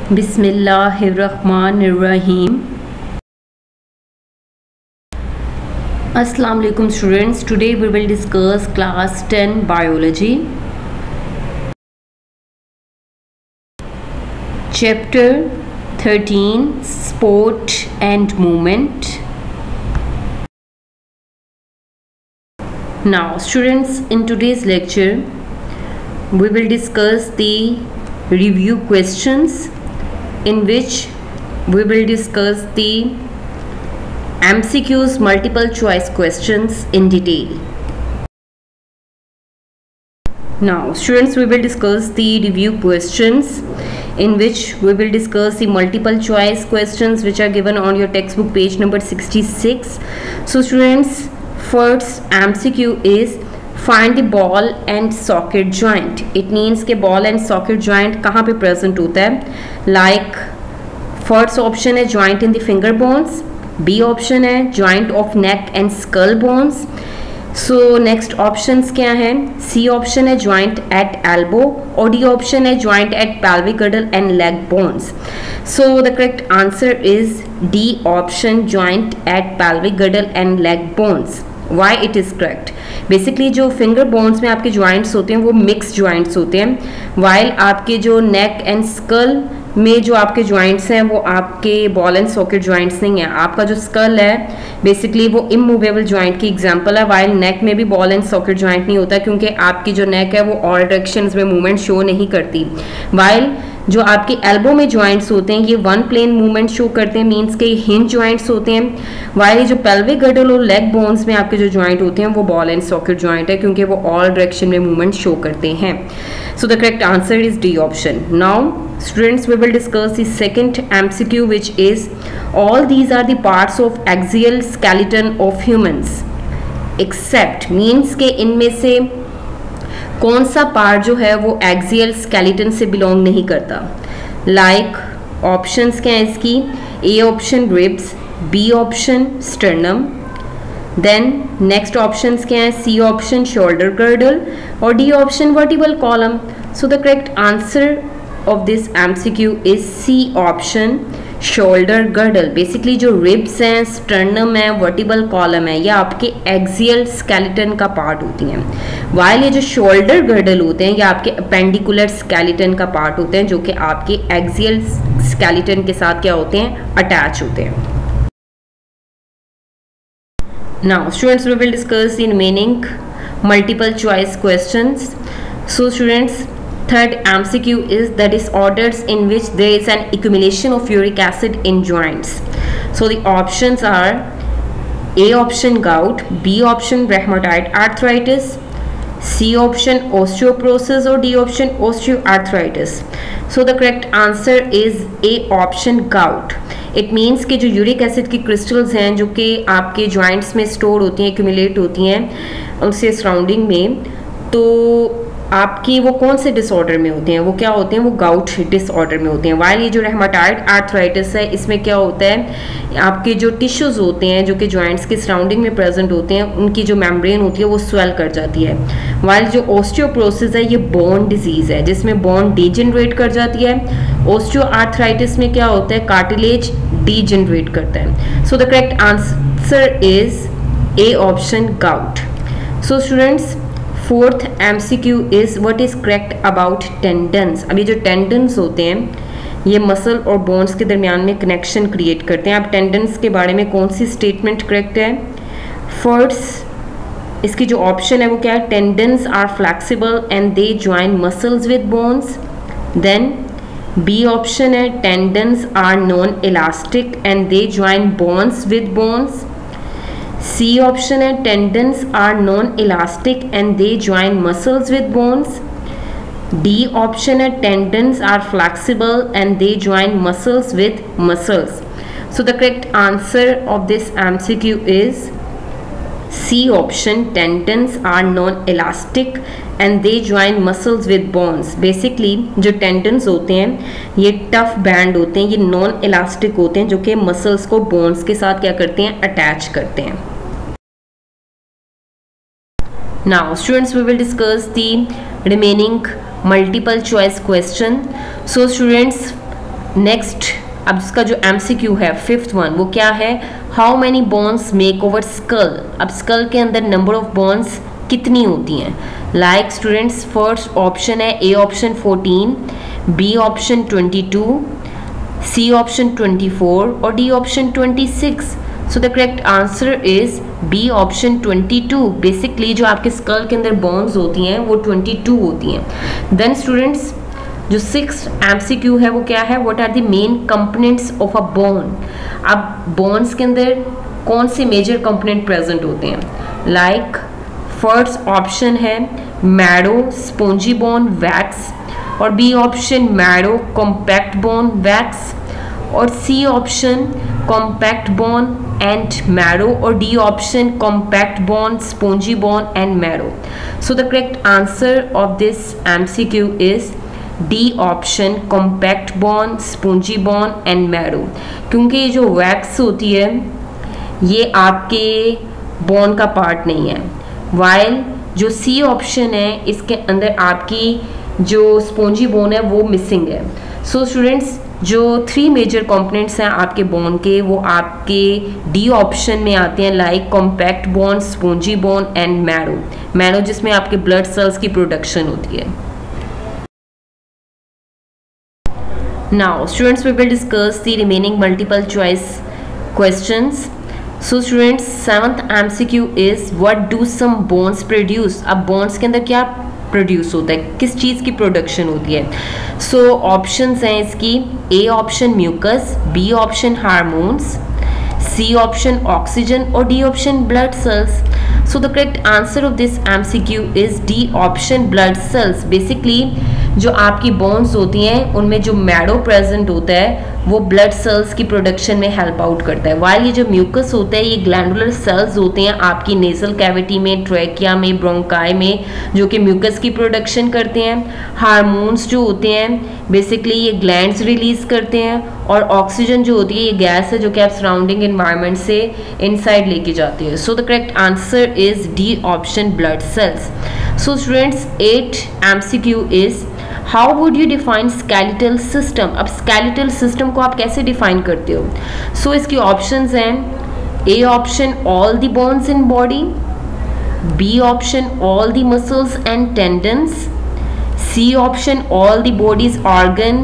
Bismillahirrahmanirrahim. Assalamu alaikum students. Today we will discuss class 10 biology. Chapter 13 Sport and Movement. Now students, in today's lecture we will discuss the review questions, in which we will discuss the MCQs, multiple choice questions, in detail. Now students, we will discuss the review questions, in which we will discuss the multiple choice questions which are given on your textbook page number 66. So students, first MCQ is find the ball and socket joint. It means के ball and socket joint कहाँ पे present होता है. Like first option है joint in the finger bones, B option है joint of neck and skull bones. So next options क्या है, C option है joint at elbow और D option है joint at pelvic girdle and leg bones. So the correct answer is D option, joint at pelvic girdle and leg bones. Why it is correct? Basically जो finger bones में आपके joints होते हैं वो mix joints होते हैं, while आपके जो नेक एंड स्कल में जो आपके जॉइंट्स हैं वो आपके बॉल एंड सॉकेट जॉइंट्स नहीं है. आपका जो स्कल है बेसिकली वो इमूवेबल जॉइंट की एग्जांपल है, वाइल नेक में भी बॉल एंड सॉकेट जॉइंट नहीं होता क्योंकि आपकी जो नेक है वो ऑल डायरेक्शंस में मूवमेंट शो नहीं करती. वाइल जो आपके एल्बो में जॉइंट्स होते हैं ये वन प्लेन मूवमेंट शो करते हैं, मींस के हिंज जॉइंट्स होते हैं. वाइल जो पेल्विक गर्डल और लेग बोन्स में आपके जो जॉइंट होते हैं वो बॉल एंड सॉकेट जॉइंट है क्योंकि वो ऑल डायरेक्शन में मूवमेंट शो करते हैं. सो the correct answer is D option. Now students, we will discuss the second MCQ, which is all these are the parts of axial skeleton of humans except means के इनमें से कौन सा part जो है वो एक्सियल स्केलेटन से belong नहीं करता. लाइक ऑप्शंस क्या है इसकी, A option ribs, B option sternum, then next options क्या है, सी ऑप्शन शोल्डर गर्डल और D option vertebral column. So the correct answer of this MCQ is C option, shoulder girdle. Basically जो ribs हैं, sternum है, vertebral column है, ये आपके axial skeleton का पार्ट होती हैं. वाइल ये जो शोल्डर गर्डल होते हैं ये आपके अपेंडिकुलर स्केलेटन का पार्ट होते हैं जो कि आपके एक्सियल स्केलेटन के साथ क्या होते हैं, अटैच होते हैं. Now students, we will discuss the remaining multiple choice questions. So students, third MCQ is the disorders in which there is an accumulation of uric acid in joints. So the options are A option gout, B option rheumatoid arthritis, C option osteoporosis or D option osteoarthritis. So the correct answer is A option gout. It means कि जो uric acid की crystals हैं जो कि आपके joints में store होती हैं, एक्यूमुलेट होती हैं उनसे सराउंडिंग में, तो आपकी वो कौन से डिसऑर्डर में होते हैं, वो क्या होते हैं, वो गाउट डिसऑर्डर में होते हैं. वाइल ये जो रेहमाटॉइड आर्थराइटिस है इसमें क्या होता है, आपके जो टिश्यूज होते हैं जो कि जॉइंट्स के सराउंडिंग में प्रेजेंट होते हैं उनकी जो मेम्ब्रेन होती है वो स्वेल कर जाती है. वाइल जो ओस्टियोपोरोसिस है ये बोन डिजीज है जिसमें बोन डीजनरेट कर जाती है. ओस्टियोआर्थराइटिस में क्या होता है, कार्टिलेज डीजनरेट करता है. सो the correct answer is A option gout. So students, fourth MCQ is what is correct about tendons. अब ये जो टेंडन्स होते हैं ये मसल और बोन्स के दरमियान में कनेक्शन क्रिएट करते हैं. अब टेंडन्स के बारे में कौन सी स्टेटमेंट करेक्ट है. फर्स्ट इसकी जो ऑप्शन है वो क्या है, tendons are flexible and they join muscles with bones. Then B option है tendons are non elastic and they join bones with bones. C option है tendons are non-elastic and they join muscles with bones. D option है tendons are flexible and they join muscles with muscles. So the correct answer of this MCQ is C option, tendons are non-elastic and they join muscles with bones. Basically जो tendons होते हैं ये tough band होते हैं, ये non-elastic होते हैं जो कि muscles को bones के साथ क्या करते हैं, attach करते हैं. Now students, we will discuss the remaining multiple choice question. So students, next अब इसका जो MCQ है 5th वन वो क्या है, how many bones make over skull. अब स्कल के अंदर नंबर ऑफ बोन्स कितनी होती हैं। लाइक स्टूडेंट्स फर्स्ट ऑप्शन है A option 14, B option 22, C option 24 और D option 26। So the correct answer is B option 22। Basically जो आपके स्कल के अंदर बोन्स होती हैं वो 22 होती हैं। देन स्टूडेंट्स जो 6th MCQ है वो क्या है, what are the main components of a bone. अब बोन्स के अंदर कौन से मेजर कंपोनेंट प्रेजेंट होते हैं। लाइक फर्स्ट ऑप्शन है मैरो स्पॉन्जी बोन वैक्स और B option marrow compact bone wax और C option compact bone and marrow और D option compact bone spongy bone and marrow. So the correct answer of this MCQ is D option compact bone spongy bone and marrow, क्योंकि ये जो wax होती है ये आपके bone का part नहीं है, वाइल जो C ऑप्शन है इसके अंदर आपकी जो स्पॉन्जी बोन है वो मिसिंग है। सो स्टूडेंट्स जो 3 मेजर कंपोनेंट्स हैं आपके बोन के वो आपके D ऑप्शन में आते हैं, like compact bone, spongy bone and marrow. Marrow जिसमें आपके ब्लड सेल्स की प्रोडक्शन होती है। Now students we will discuss the remaining multiple choice questions. So students 7th MCQ is what do some bones produce। अब bones के अंदर क्या produce होता है, किस चीज़ की प्रोडक्शन होती है। सो ऑप्शंस हैं इसकी A option mucus, B option hormones, C option oxygen और D option blood cells. So the correct answer of this MCQ is D option blood cells. Basically जो आपकी बोन्स होती हैं उनमें जो मैरो प्रेजेंट होता है वो ब्लड सेल्स की प्रोडक्शन में हेल्प आउट करता है, वाइल ये जो म्यूकस होता है ये ग्लैंडुलर सेल्स होते हैं आपकी नेजल कैविटी में, ट्रैकिया में, ब्रोंकाई में, जो कि म्यूकस की प्रोडक्शन करते हैं। हार्मोन्स जो होते हैं बेसिकली ये ग्लैंड्स रिलीज करते हैं और ऑक्सीजन जो होती है ये गैस है जो कि आप सराउंडिंग एनवायरनमेंट से इनसाइड लेके जाते हैं। सो the correct answer is D option blood cells. So students 8th MCQ is how would you define skeletal system. अब स्केलेटल सिस्टम को आप कैसे डिफाइन करते हो। सो इसकी ऑप्शंस हैं A option all the bones in body, B option all the muscles and tendons, C option all the body's organ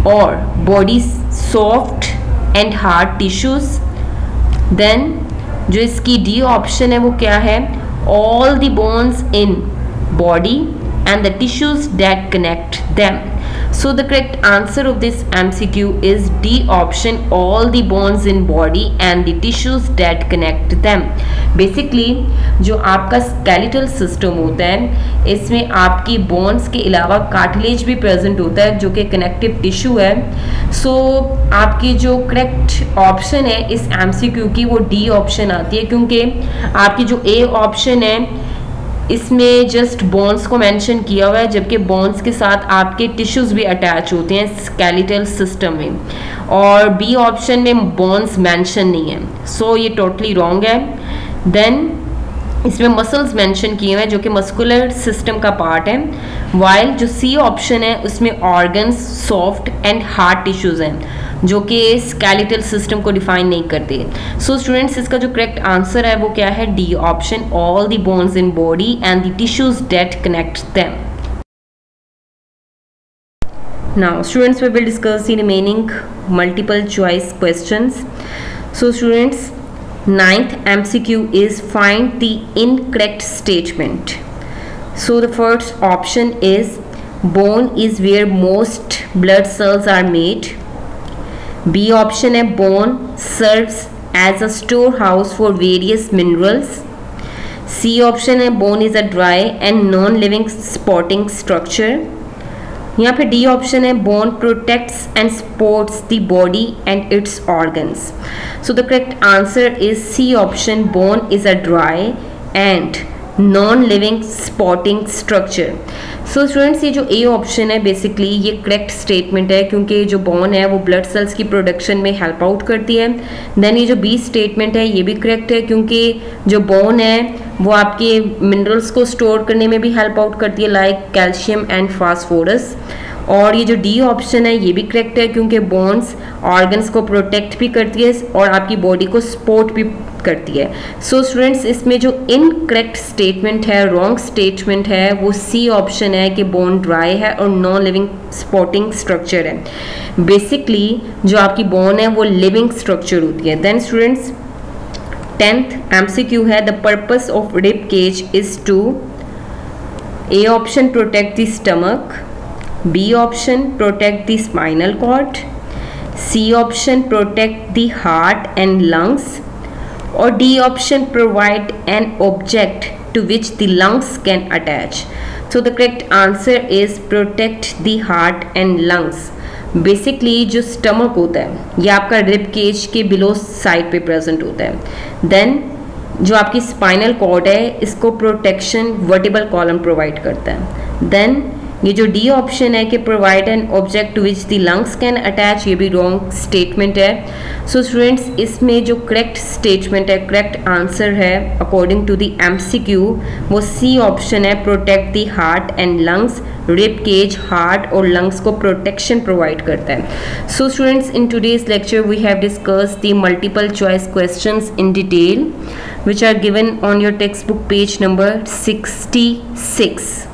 और body soft and hard tissues. Then जो इसकी D ऑप्शन है वो क्या है, all the bones in body and the tissues that connect them. So the correct answer of this MCQ is D option all the bones in body and the tissues that connect them. Basically जो आपका skeletal system होता है इसमें आपकी bones के अलावा cartilage भी present होता है जो कि connective tissue है। So आपकी जो correct option है इस MCQ की वो D option आती है, क्योंकि आपकी जो A option है इसमें जस्ट बोन्स को मेंशन किया हुआ है, जबकि बोन्स के साथ आपके टिश्यूज भी अटैच होते हैं स्केलेटल सिस्टम में, और बी ऑप्शन में बोन्स मेंशन नहीं है। सो ये टोटली रॉन्ग है। देन इसमें मसल्स मेंशन किए हुए हैं जो कि मस्कुलर सिस्टम का पार्ट है, वाइल जो सी ऑप्शन है उसमें organs, soft and hard tissues हैं जो कि स्केलेटल सिस्टम को डिफाइन नहीं करते। सो स्टूडेंट्स इसका जो करेक्ट आंसर है वो क्या है, D option all the bones in body and the tissues that connect them. Now students we will discuss the remaining multiple choice questions. So students 9th MCQ is find the incorrect statement. So the first option is bone is where most blood cells are made. B option है bone serves as a storehouse for various minerals. C option है bone is a dry and non-living supporting structure. यहाँ पे D option है bone protects and supports the body and its organs. So the correct answer is C option bone is a dry and non living supporting structure. So students ये जो A option है basically ये correct statement है, क्योंकि जो bone है वो blood cells की प्रोडक्शन में हेल्प आउट करती है। देन ये जो बी स्टेटमेंट है ये भी करेक्ट है, क्योंकि जो बोन है वो आपके मिनरल्स को स्टोर करने में भी हेल्प आउट करती है, लाइक कैल्शियम एंड फास्फोरस। और ये जो डी ऑप्शन है ये भी करेक्ट है, क्योंकि बोन्स ऑर्गन्स को प्रोटेक्ट भी करती है और आपकी बॉडी को सपोर्ट भी करती है। सो स्टूडेंट्स, इसमें जो इनकरेक्ट स्टेटमेंट है, रॉन्ग स्टेटमेंट है, वो सी ऑप्शन है कि बोन ड्राई है और नॉन लिविंग सपोर्टिंग स्ट्रक्चर है। बेसिकली जो आपकी बोन है वो लिविंग स्ट्रक्चर होती है। देन स्टूडेंट्स 10th MCQ है, the purpose of rib cage is to, a option protect the stomach, b option protect the spinal cord, c option protect the heart and lungs, और D option provide an object to which the lungs can attach. So the correct answer is protect the heart and lungs. Basically जो stomach होता है ये आपका rib cage के below side पे present होता है। देन जो आपकी स्पाइनल कॉर्ड है इसको प्रोटेक्शन वर्टिबल कॉलम प्रोवाइड करता है। देन ये जो डी ऑप्शन है कि provide an object to which the lungs can attach, ये भी रॉन्ग स्टेटमेंट है। सो स्टूडेंट्स, इसमें जो करेक्ट स्टेटमेंट है, करेक्ट आंसर है अकॉर्डिंग टू द MCQ, वो सी ऑप्शन है, protect the heart and lungs. Rib cage heart और लंग्स को प्रोटेक्शन प्रोवाइड करता है। So students, in today's lecture we have discussed the multiple choice questions in detail which are given on your textbook page number 66.